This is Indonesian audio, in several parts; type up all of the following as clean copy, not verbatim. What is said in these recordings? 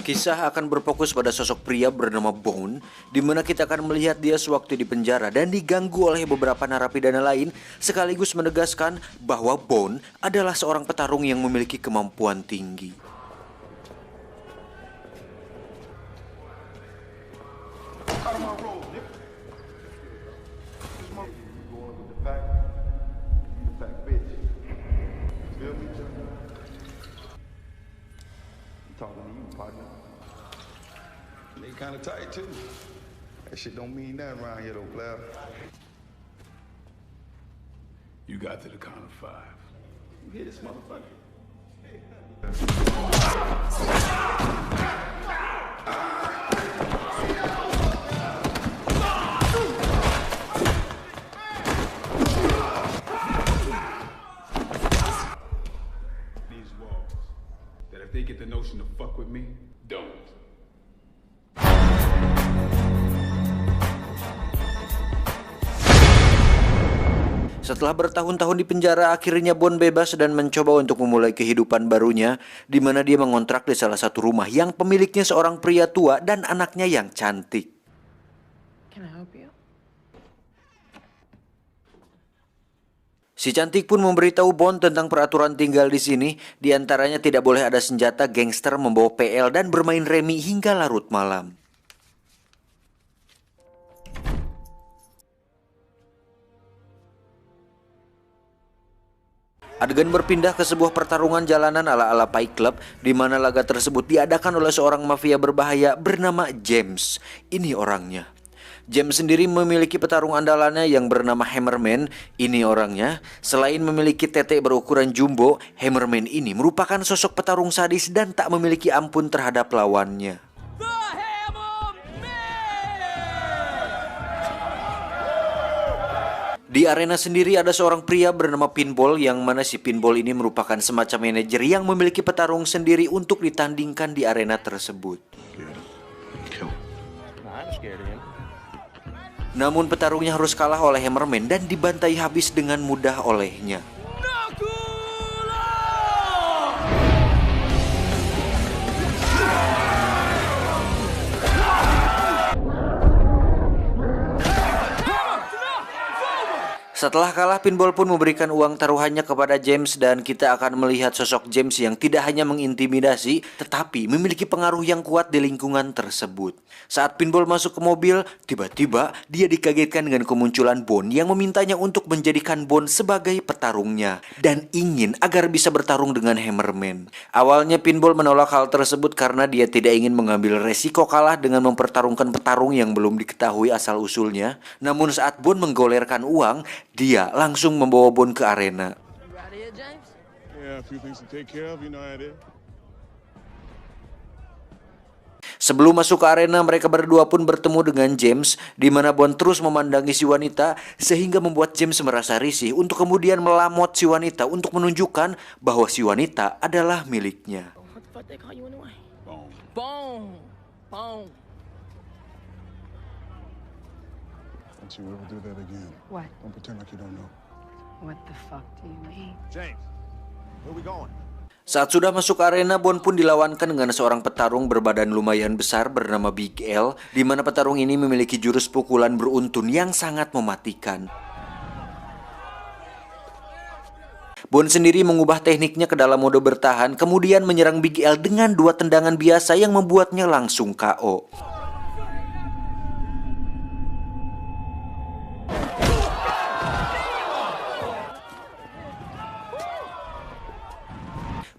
Kisah akan berfokus pada sosok pria bernama Bone, di mana kita akan melihat dia sewaktu di penjara dan diganggu oleh beberapa narapidana lain, sekaligus menegaskan bahwa Bone adalah seorang petarung yang memiliki kemampuan tinggi. They kind of tight too. That shit don't mean nothing around here though, player. You got to the count of 5. You hear this motherfucker? These walls, that if they get the notion to fuck with me, don't. Setelah bertahun-tahun di penjara, akhirnya Bone bebas dan mencoba untuk memulai kehidupan barunya, di mana dia mengontrak di salah satu rumah yang pemiliknya seorang pria tua dan anaknya yang cantik. Can I help you? Si cantik pun memberitahu Bone tentang peraturan tinggal di sini, di antaranya tidak boleh ada senjata, gangster, membawa PL, dan bermain remi hingga larut malam. Adegan berpindah ke sebuah pertarungan jalanan ala-ala Fight Club, di mana laga tersebut diadakan oleh seorang mafia berbahaya bernama James. Ini orangnya. James sendiri memiliki petarung andalannya yang bernama Hammerman. Ini orangnya. Selain memiliki tetek berukuran jumbo, Hammerman ini merupakan sosok petarung sadis dan tak memiliki ampun terhadap lawannya. Di arena sendiri ada seorang pria bernama Pinball, yang mana si Pinball ini merupakan semacam manajer yang memiliki petarung sendiri untuk ditandingkan di arena tersebut. Namun petarungnya harus kalah oleh Hammerman dan dibantai habis dengan mudah olehnya. Setelah kalah, Pinball pun memberikan uang taruhannya kepada James, dan kita akan melihat sosok James yang tidak hanya mengintimidasi, tetapi memiliki pengaruh yang kuat di lingkungan tersebut. Saat Pinball masuk ke mobil, tiba-tiba dia dikagetkan dengan kemunculan Bone yang memintanya untuk menjadikan Bone sebagai petarungnya dan ingin agar bisa bertarung dengan Hammerman. Awalnya Pinball menolak hal tersebut karena dia tidak ingin mengambil resiko kalah dengan mempertarungkan petarung yang belum diketahui asal-usulnya. Namun saat Bone menggolerkan uang, dia langsung membawa Bone ke arena. Sebelum masuk ke arena, mereka berdua pun bertemu dengan James, di mana Bone terus memandangi si wanita sehingga membuat James merasa risih untuk kemudian melamot si wanita untuk menunjukkan bahwa si wanita adalah miliknya. Don't you ever do that again. What? Don't pretend like you don't know. What the fuck do you mean? James, where we going? Saat sudah masuk arena, Bone pun dilawankan dengan seorang petarung berbadan lumayan besar bernama Big L, di mana petarung ini memiliki jurus pukulan beruntun yang sangat mematikan. Bone sendiri mengubah tekniknya ke dalam mode bertahan, kemudian menyerang Big L dengan 2 tendangan biasa yang membuatnya langsung KO.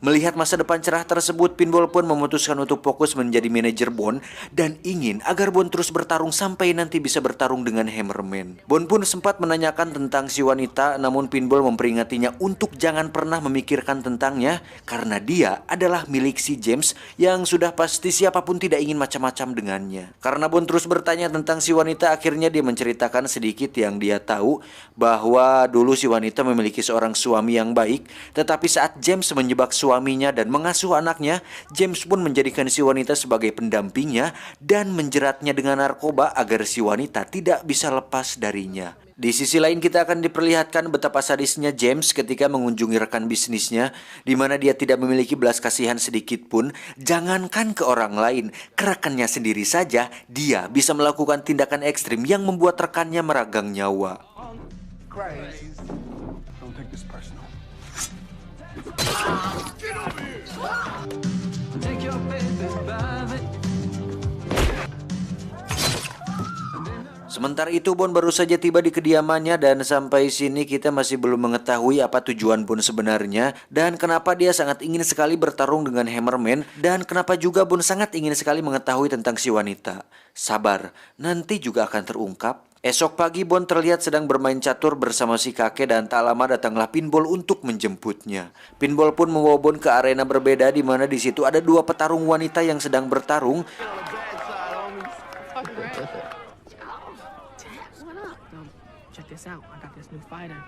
Melihat masa depan cerah tersebut, Pinball pun memutuskan untuk fokus menjadi manajer Bone dan ingin agar Bone terus bertarung sampai nanti bisa bertarung dengan Hammerman. Bone pun sempat menanyakan tentang si wanita, namun Pinball memperingatinya untuk jangan pernah memikirkan tentangnya karena dia adalah milik si James yang sudah pasti siapapun tidak ingin macam-macam dengannya. Karena Bone terus bertanya tentang si wanita, akhirnya dia menceritakan sedikit yang dia tahu, bahwa dulu si wanita memiliki seorang suami yang baik, tetapi saat James menjebak suaminya dan mengasuh anaknya, James pun menjadikan si wanita sebagai pendampingnya dan menjeratnya dengan narkoba agar si wanita tidak bisa lepas darinya. Di sisi lain kita akan diperlihatkan betapa sadisnya James ketika mengunjungi rekan bisnisnya, di mana dia tidak memiliki belas kasihan sedikit pun. Jangankan ke orang lain, ke rekannya sendiri saja dia bisa melakukan tindakan ekstrim yang membuat rekannya meragang nyawa. Don't take this personal. Sementara itu Bon baru saja tiba di kediamannya dan sampai sini kita masih belum mengetahui apa tujuan Bon sebenarnya dan kenapa dia sangat ingin sekali bertarung dengan Hammerman dan kenapa juga Bon sangat ingin sekali mengetahui tentang si wanita. Sabar, nanti juga akan terungkap. Esok pagi Bon terlihat sedang bermain catur bersama si kakek dan tak lama datanglah Pinball untuk menjemputnya. Pinball pun membawa Bon ke arena berbeda di mana di situ ada dua petarung wanita yang sedang bertarung. Check this out. I got this new fighter.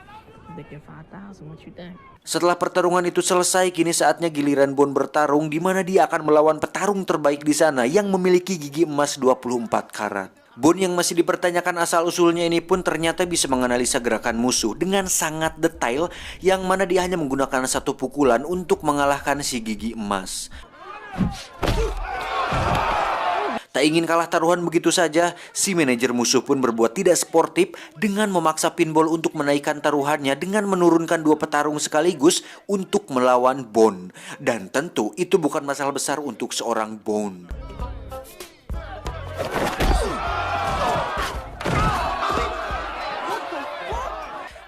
Thinking 5,000. What you think? Setelah pertarungan itu selesai, kini saatnya giliran Bon bertarung di mana dia akan melawan petarung terbaik di sana yang memiliki gigi emas 24 karat. Bon yang masih dipertanyakan asal-usulnya ini pun ternyata bisa menganalisa gerakan musuh dengan sangat detail yang mana dia hanya menggunakan satu pukulan untuk mengalahkan si gigi emas. Tak ingin kalah taruhan begitu saja, si manajer musuh pun berbuat tidak sportif dengan memaksa Pinball untuk menaikkan taruhannya dengan menurunkan dua petarung sekaligus untuk melawan Bon. Dan tentu itu bukan masalah besar untuk seorang Bon.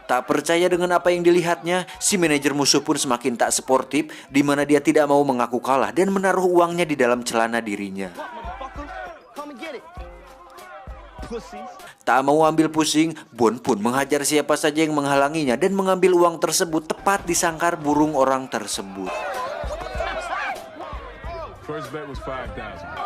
Tak percaya dengan apa yang dilihatnya, si manajer musuh pun semakin tak sportif di mana dia tidak mau mengaku kalah dan menaruh uangnya di dalam celana dirinya. Tak mau ambil pusing, Bon pun menghajar siapa saja yang menghalanginya dan mengambil uang tersebut tepat di sangkar burung orang tersebut. First bet was 5,000.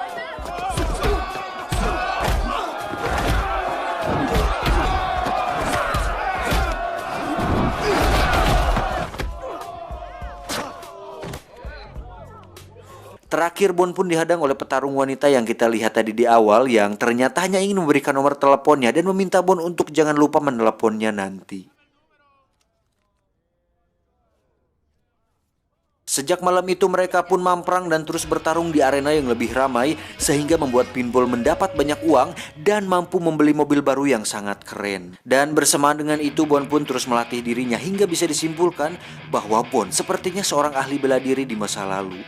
Terakhir Bon pun dihadang oleh petarung wanita yang kita lihat tadi di awal yang ternyata hanya ingin memberikan nomor teleponnya dan meminta Bon untuk jangan lupa meneleponnya nanti. Sejak malam itu mereka pun mamprang dan terus bertarung di arena yang lebih ramai sehingga membuat Pinball mendapat banyak uang dan mampu membeli mobil baru yang sangat keren. Dan bersamaan dengan itu Bon pun terus melatih dirinya hingga bisa disimpulkan bahwa Bon sepertinya seorang ahli bela diri di masa lalu.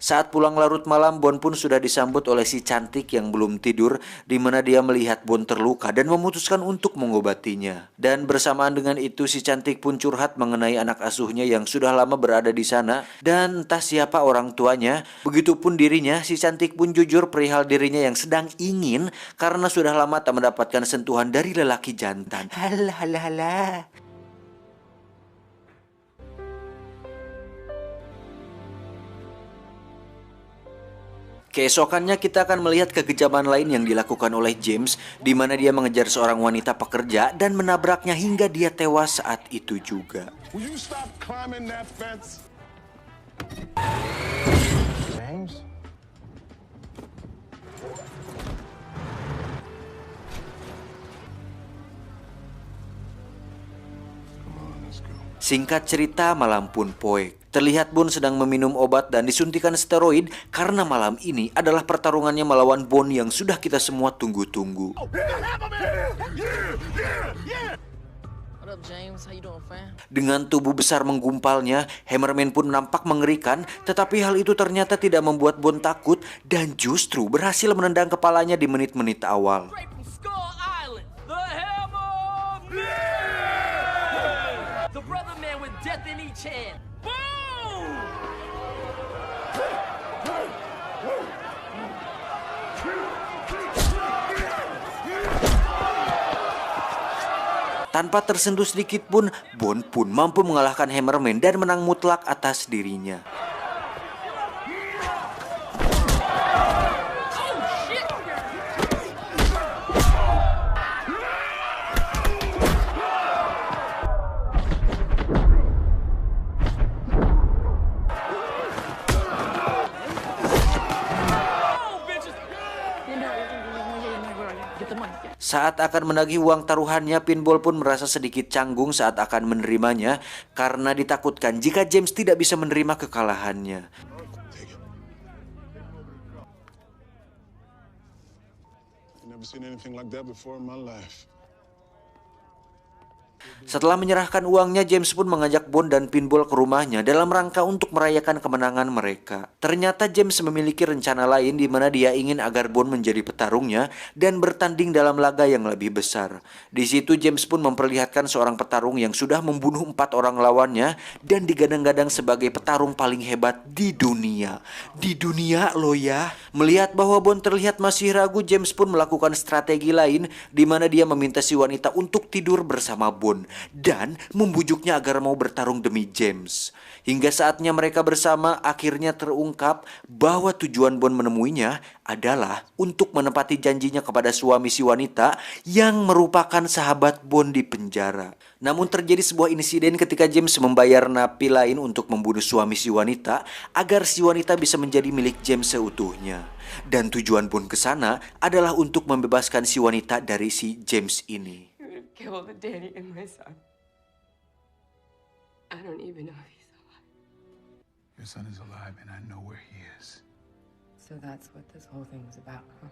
Saat pulang larut malam, Bon pun sudah disambut oleh si cantik yang belum tidur, di mana dia melihat Bon terluka dan memutuskan untuk mengobatinya. Dan bersamaan dengan itu si cantik pun curhat mengenai anak asuhnya yang sudah lama berada di sana dan entah siapa orang tuanya. Begitupun dirinya, si cantik pun jujur perihal dirinya yang sedang ingin karena sudah lama tak mendapatkan sentuhan dari lelaki jantan. Halah. Keesokannya kita akan melihat kekejaman lain yang dilakukan oleh James di mana dia mengejar seorang wanita pekerja dan menabraknya hingga dia tewas saat itu juga. Will you stop climbing that fence? James? Come on, let's go. Singkat cerita, malam pun poek. Terlihat Bon sedang meminum obat dan disuntikan steroid karena malam ini adalah pertarungannya melawan Bon yang sudah kita semua tunggu-tunggu. What up, James? How you doing, fam? Dengan tubuh besar menggumpalnya, Hammerman pun nampak mengerikan, tetapi hal itu ternyata tidak membuat Bon takut dan justru berhasil menendang kepalanya di menit-menit awal. Straight from Skull Island, the Hammer! The brother man with death in each hand. Boom! Tanpa tersentuh sedikit pun, Bon pun mampu mengalahkan Hammerman dan menang mutlak atas dirinya. Saat akan menagih uang taruhannya, Pinball pun merasa sedikit canggung saat akan menerimanya karena ditakutkan jika James tidak bisa menerima kekalahannya. Never seen anything like that before in my life. Setelah menyerahkan uangnya, James pun mengajak Bond dan Pinball ke rumahnya dalam rangka untuk merayakan kemenangan mereka. Ternyata James memiliki rencana lain di mana dia ingin agar Bond menjadi petarungnya dan bertanding dalam laga yang lebih besar. Di situ James pun memperlihatkan seorang petarung yang sudah membunuh 4 orang lawannya dan digadang-gadang sebagai petarung paling hebat di dunia. Di dunia lo ya. Melihat bahwa Bond terlihat masih ragu, James pun melakukan strategi lain di mana dia meminta si wanita untuk tidur bersama Bond dan membujuknya agar mau bertarung demi James. Hingga saatnya mereka bersama, akhirnya terungkap bahwa tujuan Bond menemuinya adalah untuk menepati janjinya kepada suami si wanita yang merupakan sahabat Bond di penjara. Namun terjadi sebuah insiden ketika James membayar napi lain untuk membunuh suami si wanita agar si wanita bisa menjadi milik James seutuhnya. Dan tujuan Bond ke sana adalah untuk membebaskan si wanita dari si James ini. Killed the daddy and my son. I don't even know if he's alive. Your son is alive, and I know where he is. So that's what this whole thing was about, huh?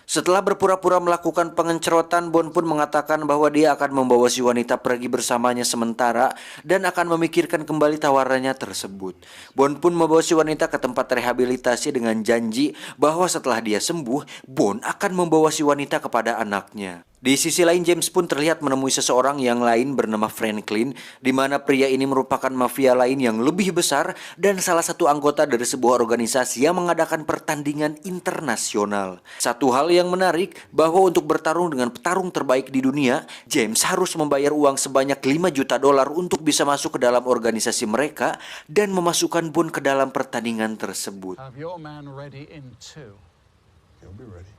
Setelah berpura-pura melakukan pengencerotan, Bond pun mengatakan bahwa dia akan membawa si wanita pergi bersamanya sementara dan akan memikirkan kembali tawarannya tersebut. Bond pun membawa si wanita ke tempat rehabilitasi dengan janji bahwa setelah dia sembuh, Bond akan membawa si wanita kepada anaknya. Di sisi lain, James pun terlihat menemui seseorang yang lain bernama Franklin, di mana pria ini merupakan mafia lain yang lebih besar dan salah satu anggota dari sebuah organisasi yang mengadakan pertandingan internasional. Satu hal yang menarik, bahwa untuk bertarung dengan petarung terbaik di dunia, James harus membayar uang sebanyak $5 juta untuk bisa masuk ke dalam organisasi mereka dan memasukkan Bond ke dalam pertandingan tersebut. Have your man ready in 2. He'll be ready.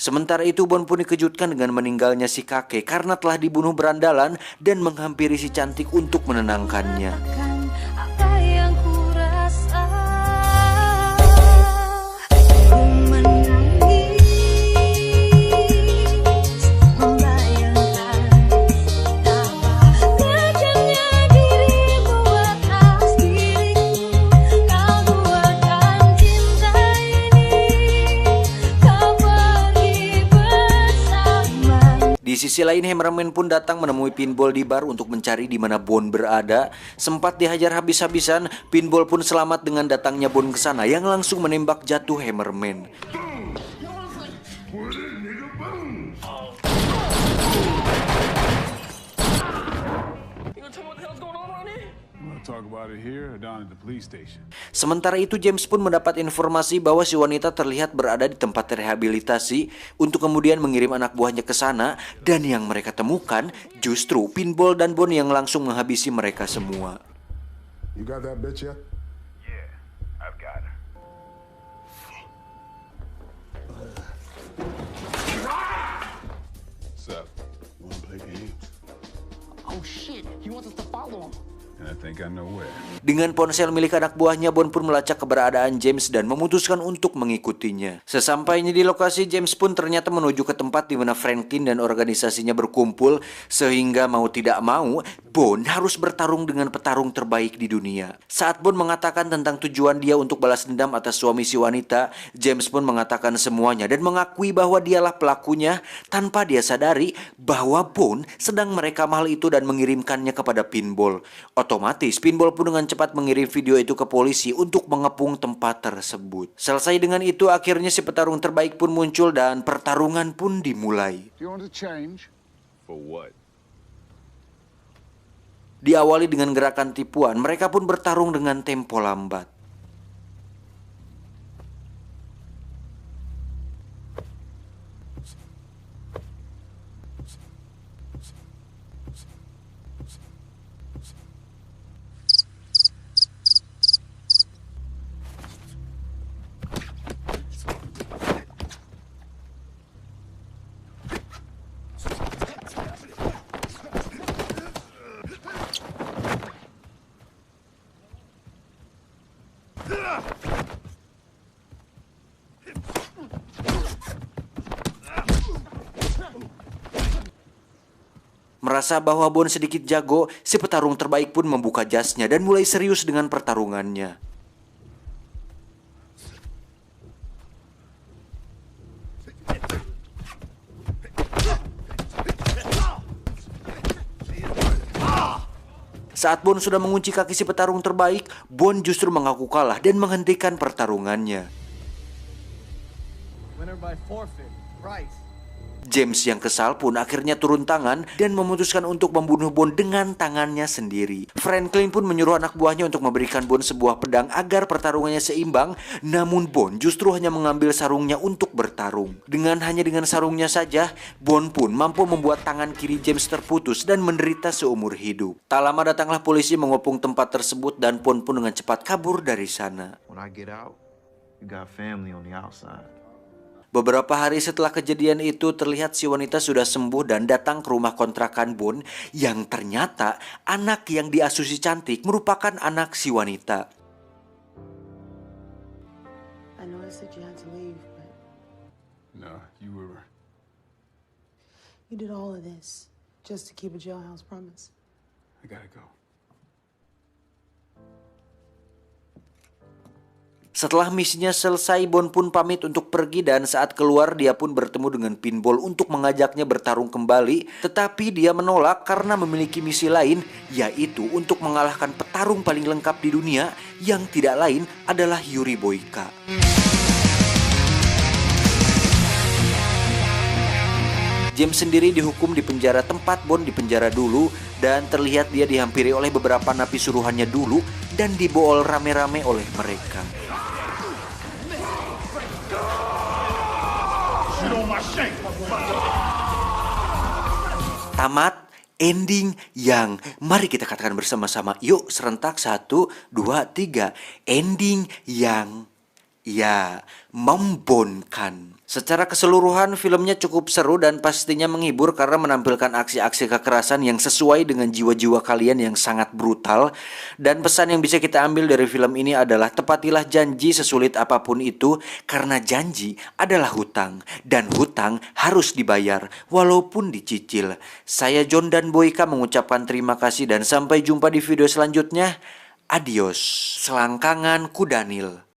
Sementara itu, Bond pun dikejutkan dengan meninggalnya si kakek karena telah dibunuh berandalan dan menghampiri si cantik untuk menenangkannya. Apa yang ku rasa, ku menangis, membayangkan betapa tajamnya dirimu atas diriku. Kau buatkan cinta ini, kau pergi bersama. Di sisi lain, Hammerman pun datang menemui Pinball di bar untuk mencari di mana Bond berada. Sempat dihajar habis-habisan, Pinball pun selamat dengan datangnya Bond ke sana yang langsung menembak jatuh Hammerman. You gonna tell me what the hell's going on around here? You want to talk about it here or down at the police station? Sementara itu, James pun mendapat informasi bahwa si wanita terlihat berada di tempat rehabilitasi untuk kemudian mengirim anak buahnya ke sana, dan yang mereka temukan justru Pinball dan Bond yang langsung menghabisi mereka semua. You got that bitch yet? Yeah, I've got her. What's up? You wanna play games? Oh shit, he wants us to follow him. And I think I know where. Dengan ponsel milik anak buahnya, Bond pun melacak keberadaan James dan memutuskan untuk mengikutinya. Sesampainya di lokasi, James pun ternyata menuju ke tempat di mana Franklin dan organisasinya berkumpul, sehingga mau tidak mau, Bond harus bertarung dengan petarung terbaik di dunia. Saat Bond mengatakan tentang tujuan dia untuk balas dendam atas suami si wanita, James pun mengatakan semuanya dan mengakui bahwa dialah pelakunya tanpa dia sadari bahwa Bond sedang merekam hal itu dan mengirimkannya kepada Pinball. Otomatis, Pinball pun dengan cepat mengirim video itu ke polisi untuk mengepung tempat tersebut. Selesai dengan itu, akhirnya si petarung terbaik pun muncul dan pertarungan pun dimulai. Do you want to change? For what? Diawali dengan gerakan tipuan, mereka pun bertarung dengan tempo lambat. Merasa bahwa Bon sedikit jago, si petarung terbaik pun membuka jasnya dan mulai serius dengan pertarungannya. Saat Bon sudah mengunci kaki si petarung terbaik, Bon justru mengaku kalah dan menghentikan pertarungannya. Winner by forfeit. Price. James yang kesal pun akhirnya turun tangan dan memutuskan untuk membunuh Bon dengan tangannya sendiri. Franklin pun menyuruh anak buahnya untuk memberikan Bon sebuah pedang agar pertarungannya seimbang, namun Bon justru hanya mengambil sarungnya untuk bertarung. Hanya dengan sarungnya saja, Bon pun mampu membuat tangan kiri James terputus dan menderita seumur hidup. Tak lama datanglah polisi mengepung tempat tersebut dan Bon pun dengan cepat kabur dari sana. When I get out, you got family on the outside. Beberapa hari setelah kejadian itu, terlihat si wanita sudah sembuh dan datang ke rumah kontrakan Bon, yang ternyata anak yang diasuh si cantik merupakan anak si wanita. I noticed that you had to leave, but No, you did all of this just to keep a jailhouse promise. I gotta go. Setelah misinya selesai, Bon pun pamit untuk pergi dan saat keluar dia pun bertemu dengan Pinball untuk mengajaknya bertarung kembali. Tetapi dia menolak karena memiliki misi lain, yaitu untuk mengalahkan petarung paling lengkap di dunia yang tidak lain adalah Yuri Boyka. James sendiri dihukum di penjara tempat Bon di penjara dulu dan terlihat dia dihampiri oleh beberapa napi suruhannya dulu dan dibool rame-rame oleh mereka. Tamat, ending yang mari kita katakan bersama-sama. Yuk serentak 1, 2, 3. Ending yang ya membonkan. Secara keseluruhan filmnya cukup seru dan pastinya menghibur karena menampilkan aksi-aksi kekerasan yang sesuai dengan jiwa-jiwa kalian yang sangat brutal. Dan pesan yang bisa kita ambil dari film ini adalah tepatilah janji sesulit apapun itu, karena janji adalah hutang dan hutang harus dibayar walaupun dicicil. Saya John dan Boyka mengucapkan terima kasih dan sampai jumpa di video selanjutnya. Adios, selangkangan Kudanil.